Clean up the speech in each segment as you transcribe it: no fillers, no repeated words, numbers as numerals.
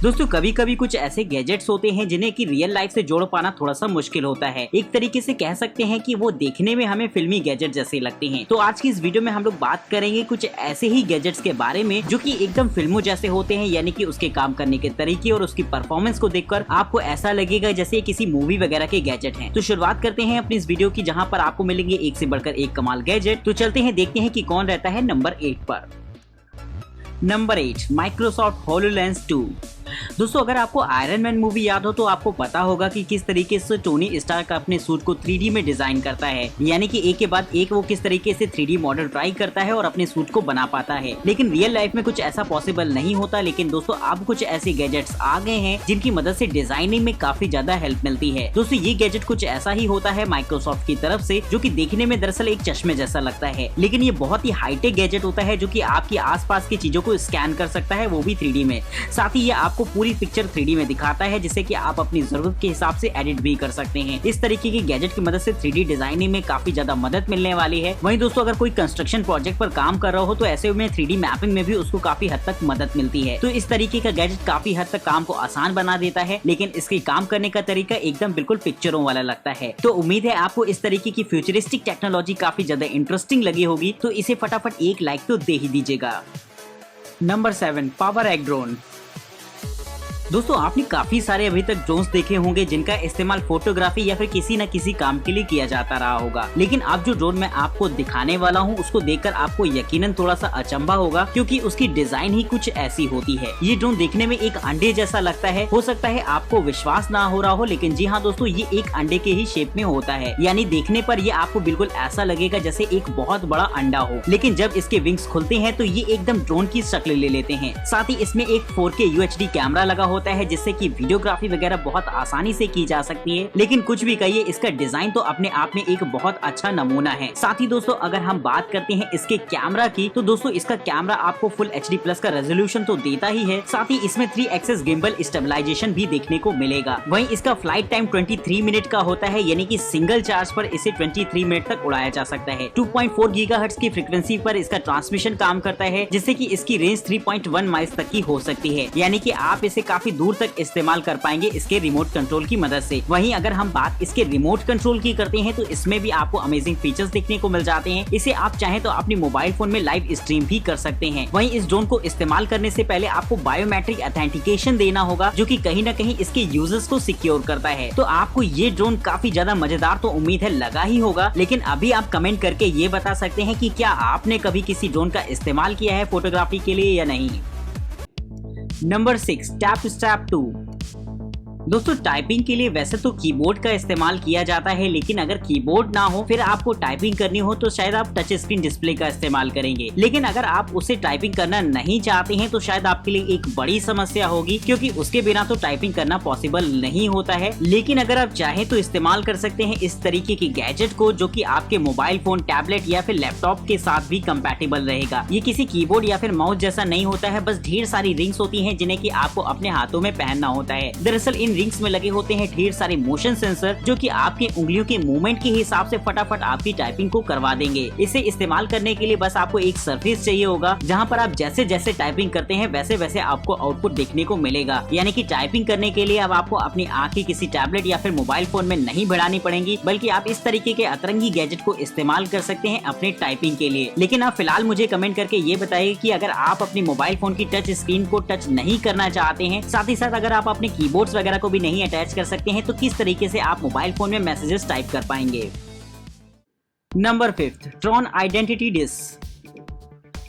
दोस्तों कभी कभी कुछ ऐसे गैजेट्स होते हैं जिन्हें कि रियल लाइफ से जोड़ पाना थोड़ा सा मुश्किल होता है। एक तरीके से कह सकते हैं कि वो देखने में हमें फिल्मी गैजेट जैसे लगते हैं। तो आज की इस वीडियो में हम लोग बात करेंगे कुछ ऐसे ही गैजेट्स के बारे में जो कि एकदम फिल्मों जैसे होते हैं, यानी कि उसके काम करने के तरीके और उसकी परफॉर्मेंस को देखकर आपको ऐसा लगेगा जैसे किसी मूवी वगैरह के गैजेट हैं। तो शुरुआत करते हैं अपनी इस वीडियो की, जहाँ पर आपको मिलेंगे एक से बढ़कर एक कमाल गैजेट। तो चलते हैं, देखते हैं कि कौन रहता है नंबर 8 पर। Number 8, Microsoft HoloLens 2। दोस्तों अगर आपको आयरन मैन मूवी याद हो तो आपको पता होगा कि किस तरीके से टोनी स्टार्क अपने सूट को 3D में डिजाइन करता है, यानी कि एक के बाद एक वो किस तरीके से 3D मॉडल ट्राई करता है और अपने सूट को बना पाता है। लेकिन रियल लाइफ में कुछ ऐसा पॉसिबल नहीं होता। लेकिन दोस्तों अब कुछ ऐसे गैजेट्स आ गए हैं जिनकी मदद से डिजाइनिंग में काफी ज्यादा हेल्प मिलती है। दोस्तों ये गैजेट कुछ ऐसा ही होता है माइक्रोसॉफ्ट की तरफ से, जो कि देखने में दरअसल एक चश्मे जैसा लगता है, लेकिन ये बहुत ही हाईटेक गैजेट होता है जो कि आपकी आसपास की चीजों को स्कैन कर सकता है, वो भी 3D में। साथ ही ये आपको पूरी पिक्चर 3D में दिखाता है, जिससे कि आप अपनी जरूरत के हिसाब से एडिट भी कर सकते हैं। इस तरीके की गैजेट की मदद से 3D डिजाइनिंग में काफी ज्यादा मदद मिलने वाली है। वहीं दोस्तों अगर कोई कंस्ट्रक्शन प्रोजेक्ट पर काम कर रहा हो तो ऐसे में 3D मैपिंग में भी उसको काफी हद तक मदद मिलती है। तो इस तरीके का गैजेट काफी हद तक काम को आसान बना देता है, लेकिन इसके काम करने का तरीका एकदम बिल्कुल पिक्चरों वाला लगता है। तो उम्मीद है आपको इस तरीके की फ्यूचरिस्टिक टेक्नोलॉजी काफी ज्यादा इंटरेस्टिंग लगी होगी। तो इसे फटाफट एक लाइक तो दे ही दीजिएगा। Number 7, power egg drone. दोस्तों आपने काफी सारे अभी तक ड्रोन्स देखे होंगे जिनका इस्तेमाल फोटोग्राफी या फिर किसी न किसी काम के लिए किया जाता रहा होगा। लेकिन अब जो ड्रोन मैं आपको दिखाने वाला हूँ उसको देखकर आपको यकीनन थोड़ा सा अचंभा होगा, क्योंकि उसकी डिजाइन ही कुछ ऐसी होती है। ये ड्रोन देखने में एक अंडे जैसा लगता है। हो सकता है आपको विश्वास ना हो रहा हो, लेकिन जी हाँ दोस्तों ये एक अंडे के ही शेप में होता है, यानी देखने पर ये आपको बिल्कुल ऐसा लगेगा जैसे एक बहुत बड़ा अंडा हो। लेकिन जब इसके विंग्स खुलते हैं तो ये एकदम ड्रोन की शक्ल ले लेते हैं। साथ ही इसमें एक 4K UHD कैमरा लगा होता है, जिससे कि वीडियोग्राफी वगैरह बहुत आसानी से की जा सकती है। लेकिन कुछ भी कहिए, इसका डिजाइन तो अपने आप में एक बहुत अच्छा नमूना है। साथ ही दोस्तों अगर हम बात करते हैं इसके कैमरा की, तो दोस्तों इसका कैमरा आपको फुल HD+ का रेजोल्यूशन तो देता ही है, साथ ही इसमें 3 एक्सेस गिम्बल स्टेबलाइजेशन भी देखने को मिलेगा। वहीं इसका फ्लाइट टाइम 23 मिनट का होता है, यानी कि सिंगल चार्ज पर इसे 23 मिनट तक उड़ाया जा सकता है। 2.4 GHz की फ्रीक्वेंसी पर इसका ट्रांसमिशन काम करता है, जिससे कि इसकी रेंज 3.1 माइल्स तक की हो सकती है, यानी कि आप इसे काफी दूर तक इस्तेमाल कर पाएंगे इसके रिमोट कंट्रोल की मदद से। वहीं अगर हम बात इसके रिमोट कंट्रोल की करते हैं तो इसमें भी आपको अमेजिंग फीचर्स देखने को मिल जाते हैं। इसे आप चाहें तो अपने मोबाइल फोन में लाइव स्ट्रीम भी कर सकते हैं। वहीं इस ड्रोन को इस्तेमाल करने से पहले आपको बायोमेट्रिक ऑथेंटिकेशन देना होगा, जो कि कहीं न कहीं इसके यूजर्स को सिक्योर करता है। तो आपको ये ड्रोन काफी ज्यादा मजेदार तो उम्मीद है लगा ही होगा, लेकिन अभी आप कमेंट करके ये बता सकते हैं कि क्या आपने कभी किसी ड्रोन का इस्तेमाल किया है फोटोग्राफी के लिए या नहीं। Number 6, tap strap 2। दोस्तों टाइपिंग के लिए वैसे तो कीबोर्ड का इस्तेमाल किया जाता है, लेकिन अगर कीबोर्ड ना हो फिर आपको टाइपिंग करनी हो तो शायद आप टच स्क्रीन डिस्प्ले का इस्तेमाल करेंगे। लेकिन अगर आप उसे टाइपिंग करना नहीं चाहते हैं तो शायद आपके लिए एक बड़ी समस्या होगी, क्योंकि उसके बिना तो टाइपिंग करना पॉसिबल नहीं होता है। लेकिन अगर आप चाहें तो इस्तेमाल कर सकते हैं इस तरीके की गैजेट को, जो कि आपके मोबाइल फोन, टैबलेट या फिर लैपटॉप के साथ भी कंपैटिबल रहेगा। ये किसी कीबोर्ड या फिर माउस जैसा नहीं होता है, बस ढेर सारी रिंग्स होती है जिन्हें की आपको अपने हाथों में पहनना होता है। दरअसल इन रिंग्स में लगे होते हैं ढेर सारे मोशन सेंसर, जो कि आपके उंगलियों के मूवमेंट के हिसाब से फटाफट आपकी टाइपिंग को करवा देंगे। इसे इस्तेमाल करने के लिए बस आपको एक सरफेस चाहिए होगा, जहां पर आप जैसे जैसे टाइपिंग करते हैं वैसे वैसे आपको आउटपुट देखने को मिलेगा। यानी कि टाइपिंग करने के लिए अब आपको अपनी आंखें किसी टैबलेट या फिर मोबाइल फोन में नहीं भिड़ानी पड़ेंगी, बल्कि आप इस तरीके के अतरंगी गैजेट को इस्तेमाल कर सकते हैं अपने टाइपिंग के लिए। लेकिन आप फिलहाल मुझे कमेंट करके ये बताइए कि अगर आप अपनी मोबाइल फोन की टच स्क्रीन को टच नहीं करना चाहते हैं, साथ ही साथ अगर आप अपने कीबोर्ड्स वगैरह को भी नहीं अटैच कर सकते हैं, तो किस तरीके से आप मोबाइल फोन में मैसेजेस टाइप कर पाएंगे। Number 5, Tron identity disc.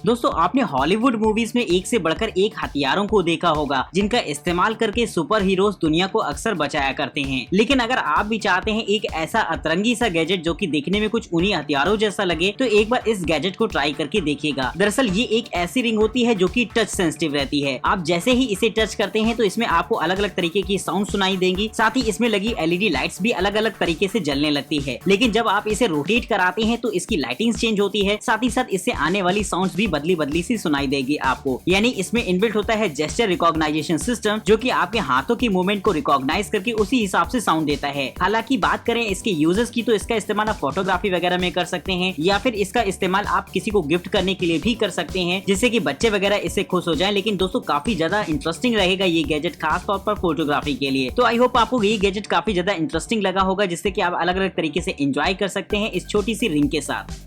दोस्तों आपने हॉलीवुड मूवीज में एक से बढ़कर एक हथियारों को देखा होगा, जिनका इस्तेमाल करके सुपर हीरोज दुनिया को अक्सर बचाया करते हैं। लेकिन अगर आप भी चाहते हैं एक ऐसा अतरंगी सा गैजेट जो कि देखने में कुछ उन्हीं हथियारों जैसा लगे, तो एक बार इस गैजेट को ट्राई करके देखिएगा। दरअसल ये एक ऐसी रिंग होती है जो कि टच सेंसिटिव रहती है। आप जैसे ही इसे टच करते हैं तो इसमें आपको अलग अलग तरीके की साउंड सुनाई देंगी। साथ ही इसमें लगी LED लाइट्स भी अलग अलग तरीके से जलने लगती है। लेकिन जब आप इसे रोटेट कराते हैं तो इसकी लाइटिंग चेंज होती है, साथ ही साथ इससे आने वाली साउंड भी बदली बदली सी सुनाई देगी आपको। यानी इसमें इनबिल्ट होता है जेस्चर रिकॉग्नाइजेशन सिस्टम, जो कि आपके हाथों की मूवमेंट को रिकॉग्नाइज करके उसी हिसाब से साउंड देता है। हालांकि बात करें इसके यूजर्स की, तो इसका इस्तेमाल आप फोटोग्राफी वगैरह में कर सकते हैं, या फिर इसका इस्तेमाल आप किसी को गिफ्ट करने के लिए भी कर सकते हैं, जिससे कि बच्चे वगैरह इससे खुश हो जाएं। लेकिन दोस्तों काफी ज्यादा इंटरेस्टिंग रहेगा ये गैजेट, खास तौर पर फोटोग्राफी के लिए। तो आई होप आपको ये गैजेट काफी ज्यादा इंटरेस्टिंग लगा होगा, जिससे कि आप अलग अलग तरीके से एंजॉय कर सकते हैं इस छोटी सी रिंग के साथ।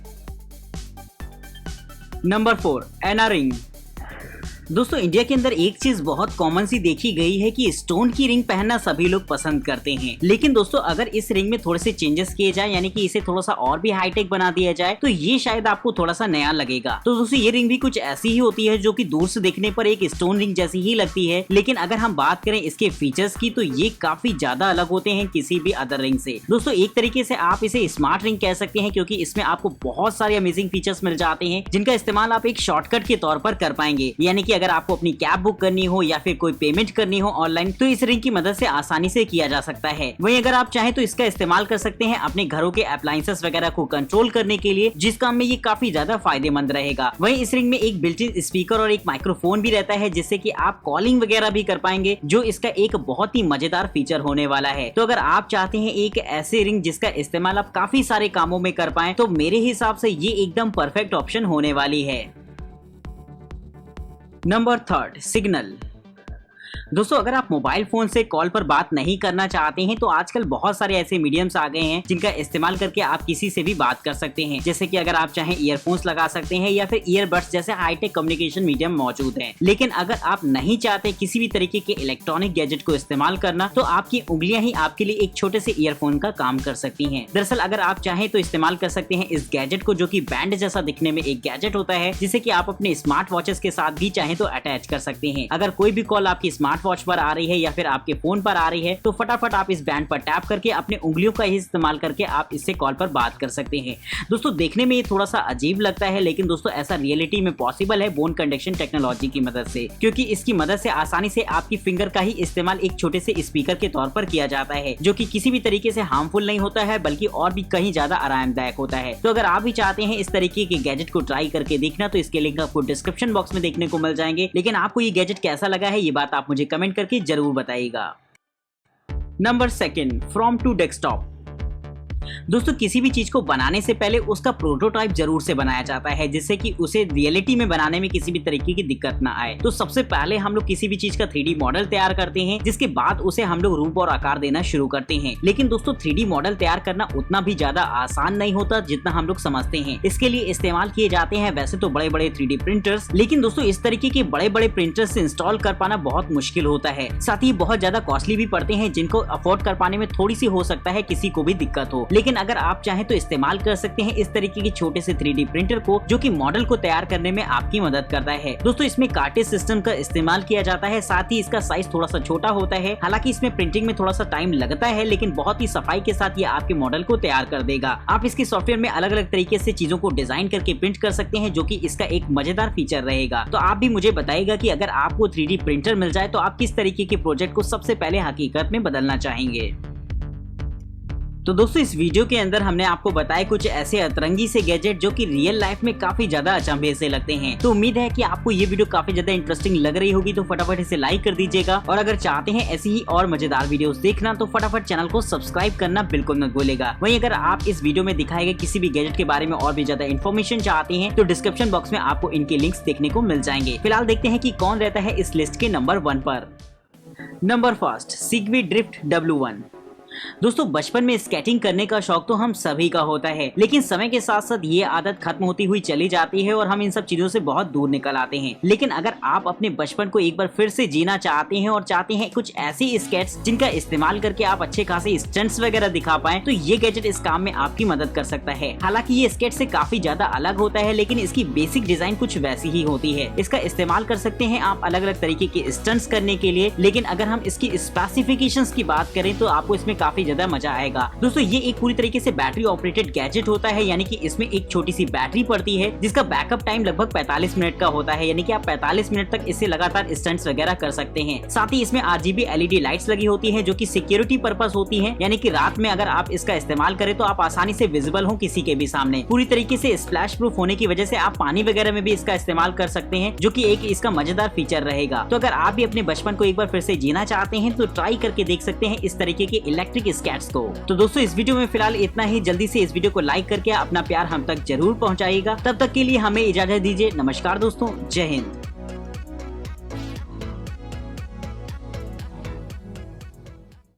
नंबर 4, एना रिंग। दोस्तों इंडिया के अंदर एक चीज बहुत कॉमन सी देखी गई है कि स्टोन की रिंग पहनना सभी लोग पसंद करते हैं। लेकिन दोस्तों अगर इस रिंग में थोड़े से चेंजेस किए जाए, यानी कि इसे थोड़ा सा और भी हाईटेक बना दिया जाए, तो ये शायद आपको थोड़ा सा नया लगेगा। तो दोस्तों ये रिंग भी कुछ ऐसी ही होती है जो कि दूर से देखने पर एक स्टोन रिंग जैसी ही लगती है, लेकिन अगर हम बात करें इसके फीचर्स की, तो ये काफी ज्यादा अलग होते हैं किसी भी अदर रिंग से। दोस्तों एक तरीके से आप इसे स्मार्ट रिंग कह सकते हैं, क्योंकि इसमें आपको बहुत सारे अमेजिंग फीचर्स मिल जाते हैं, जिनका इस्तेमाल आप एक शॉर्टकट के तौर पर कर पाएंगे। यानी कि अगर आपको अपनी कैब बुक करनी हो या फिर कोई पेमेंट करनी हो ऑनलाइन, तो इस रिंग की मदद से आसानी से किया जा सकता है। वहीं अगर आप चाहें तो इसका इस्तेमाल कर सकते हैं अपने घरों के अप्लायंसेस वगैरह को कंट्रोल करने के लिए, जिस काम में ये काफी ज्यादा फायदेमंद रहेगा। वहीं इस रिंग में एक बिल्ट इन स्पीकर और एक माइक्रोफोन भी रहता है, जिससे कि आप कॉलिंग वगैरह भी कर पाएंगे, जो इसका एक बहुत ही मजेदार फीचर होने वाला है। तो अगर आप चाहते हैं एक ऐसे रिंग जिसका इस्तेमाल आप काफी सारे कामों में कर पाएं, तो मेरे हिसाब से ये एकदम परफेक्ट ऑप्शन होने वाली है। Number 3, signal. दोस्तों अगर आप मोबाइल फोन से कॉल पर बात नहीं करना चाहते हैं, तो आजकल बहुत सारे ऐसे मीडियम्स आ गए हैं जिनका इस्तेमाल करके आप किसी से भी बात कर सकते हैं। जैसे कि अगर आप चाहें ईयरफोन्स लगा सकते हैं, या फिर ईयरबड्स जैसे हाईटेक कम्युनिकेशन मीडियम मौजूद हैं। लेकिन अगर आप नहीं चाहते किसी भी तरीके के इलेक्ट्रॉनिक गैजेट को इस्तेमाल करना, तो आपकी उंगलियां ही आपके लिए एक छोटे से ईयरफोन का काम कर सकती हैं। दरअसल अगर आप चाहें तो इस्तेमाल कर सकते हैं इस गैजेट को, जो कि बैंड जैसा दिखने में एक गैजेट होता है, जिसे कि आप अपने स्मार्ट वॉचेस के साथ भी चाहें तो अटैच कर सकते हैं। अगर कोई भी कॉल आपकी स्मार्ट वॉच पर आ रही है या फिर आपके फोन पर आ रही है, तो फटाफट आप इस बैंड पर टैप करके अपने उंगलियों का ही इस्तेमाल करके आप इससे कॉल पर बात कर सकते हैं। दोस्तों देखने में ये थोड़ा सा अजीब लगता है, लेकिन दोस्तों ऐसा रियलिटी में पॉसिबल है बोन कंडक्शन टेक्नोलॉजी की मदद से, क्योंकि इसकी मदद से आसानी से आपकी फिंगर का ही इस्तेमाल एक छोटे से स्पीकर के तौर पर किया जाता है, जो कि किसी भी तरीके से हार्मफुल नहीं होता है, बल्कि और भी कहीं ज्यादा आरामदायक होता है। तो अगर आप भी चाहते हैं इस तरीके के गैजेट को ट्राई करके देखना, तो इसके लिंक आपको डिस्क्रिप्शन बॉक्स में देखने को मिल जाएंगे। लेकिन आपको ये गैजेट कैसा लगा है, ये बात आप मुझे कमेंट करके जरूर बताइएगा। Number 2, from to desktop. दोस्तों किसी भी चीज को बनाने से पहले उसका प्रोटोटाइप जरूर से बनाया जाता है, जिससे कि उसे रियलिटी में बनाने में किसी भी तरीके की दिक्कत ना आए। तो सबसे पहले हम लोग किसी भी चीज का 3D मॉडल तैयार करते हैं, जिसके बाद उसे हम लोग रूप और आकार देना शुरू करते हैं। लेकिन दोस्तों 3D मॉडल तैयार करना उतना भी ज्यादा आसान नहीं होता जितना हम लोग समझते हैं। इसके लिए इस्तेमाल किए जाते हैं वैसे तो बड़े बड़े 3D प्रिंटर्स, लेकिन दोस्तों इस तरीके के बड़े बड़े प्रिंटर्स से इंस्टॉल कर पाना बहुत मुश्किल होता है। साथ ही बहुत ज्यादा कॉस्टली भी पड़ते हैं, जिनको अफोर्ड कर पाने में थोड़ी सी हो सकता है किसी को भी दिक्कत हो। लेकिन अगर आप चाहें तो इस्तेमाल कर सकते हैं इस तरीके के छोटे से 3D प्रिंटर को, जो कि मॉडल को तैयार करने में आपकी मदद करता है। दोस्तों इसमें कार्टेज सिस्टम का इस्तेमाल किया जाता है, साथ ही इसका साइज थोड़ा सा छोटा होता है। हालांकि इसमें प्रिंटिंग में थोड़ा सा टाइम लगता है, लेकिन बहुत ही सफाई के साथ ये आपके मॉडल को तैयार कर देगा। आप इसके सॉफ्टवेयर में अलग अलग तरीके से चीजों को डिजाइन करके प्रिंट कर सकते हैं, जो कि इसका एक मजेदार फीचर रहेगा। तो आप भी मुझे बताइएगा कि अगर आपको 3D प्रिंटर मिल जाए तो आप किस तरीके के प्रोजेक्ट को सबसे पहले हकीकत में बदलना चाहेंगे। तो दोस्तों इस वीडियो के अंदर हमने आपको बताया कुछ ऐसे अतरंगी से गैजेट जो कि रियल लाइफ में काफी ज्यादा अचंभे से लगते हैं। तो उम्मीद है कि आपको ये वीडियो काफी ज्यादा इंटरेस्टिंग लग रही होगी, तो फटाफट इसे लाइक कर दीजिएगा। और अगर चाहते हैं ऐसी ही और मजेदार वीडियोस देखना, तो फटाफट चैनल को सब्सक्राइब करना बिल्कुल मत भूलिएगा। वहीं अगर आप इस वीडियो में दिखाए गए किसी भी गैजेट के बारे में और भी ज्यादा इन्फॉर्मेशन चाहते हैं, तो डिस्क्रिप्शन बॉक्स में आपको इनके लिंक्स देखने को मिल जाएंगे। फिलहाल देखते हैं कि कौन रहता है इस लिस्ट के नंबर 1 पर। Number 1, Segway drift W1। दोस्तों बचपन में स्केटिंग करने का शौक तो हम सभी का होता है, लेकिन समय के साथ साथ ये आदत खत्म होती हुई चली जाती है और हम इन सब चीजों से बहुत दूर निकल आते हैं। लेकिन अगर आप अपने बचपन को एक बार फिर से जीना चाहते हैं और चाहते हैं कुछ ऐसी स्केट्स जिनका इस्तेमाल करके आप अच्छे खासे स्टंट्स वगैरह दिखा पाएं, तो ये गैजेट इस काम में आपकी मदद कर सकता है। हालांकि ये स्केट से काफी ज्यादा अलग होता है, लेकिन इसकी बेसिक डिजाइन कुछ वैसी ही होती है। इसका इस्तेमाल कर सकते हैं आप अलग अलग तरीके के स्टंट्स करने के लिए। लेकिन अगर हम इसकी स्पेसिफिकेशंस की बात करें, तो आपको इसमें काफी ज्यादा मजा आएगा। दोस्तों ये एक पूरी तरीके से बैटरी ऑपरेटेड गैजेट होता है, यानी कि इसमें एक छोटी सी बैटरी पड़ती है जिसका बैकअप टाइम लगभग 45 मिनट का होता है, यानी कि आप 45 मिनट तक इससे लगातार स्टंट्स वगैरह कर सकते हैं। साथ ही इसमें RGB LED लाइट्स लगी होती है जो कि सिक्योरिटी पर्पस होती है, यानी कि रात में अगर आप इसका इस्तेमाल करें तो आप आसानी से विजिबल हो किसी के भी सामने। पूरी तरीके से स्प्लैश प्रूफ होने की वजह से आप पानी वगैरह में भी इसका इस्तेमाल कर सकते हैं, जो कि एक इसका मजेदार फीचर रहेगा। तो अगर आप भी अपने बचपन को एक बार फिर से जीना चाहते हैं तो ट्राई करके देख सकते हैं इस तरीके के इलेक्ट्रिक स्केट्स को। तो दोस्तों इस वीडियो में फिलहाल इतना ही। जल्दी से इस वीडियो को लाइक करके अपना प्यार हम तक जरूर पहुंचाइएगा। तब तक के लिए हमें इजाजत दीजिए। नमस्कार दोस्तों, जय हिंद।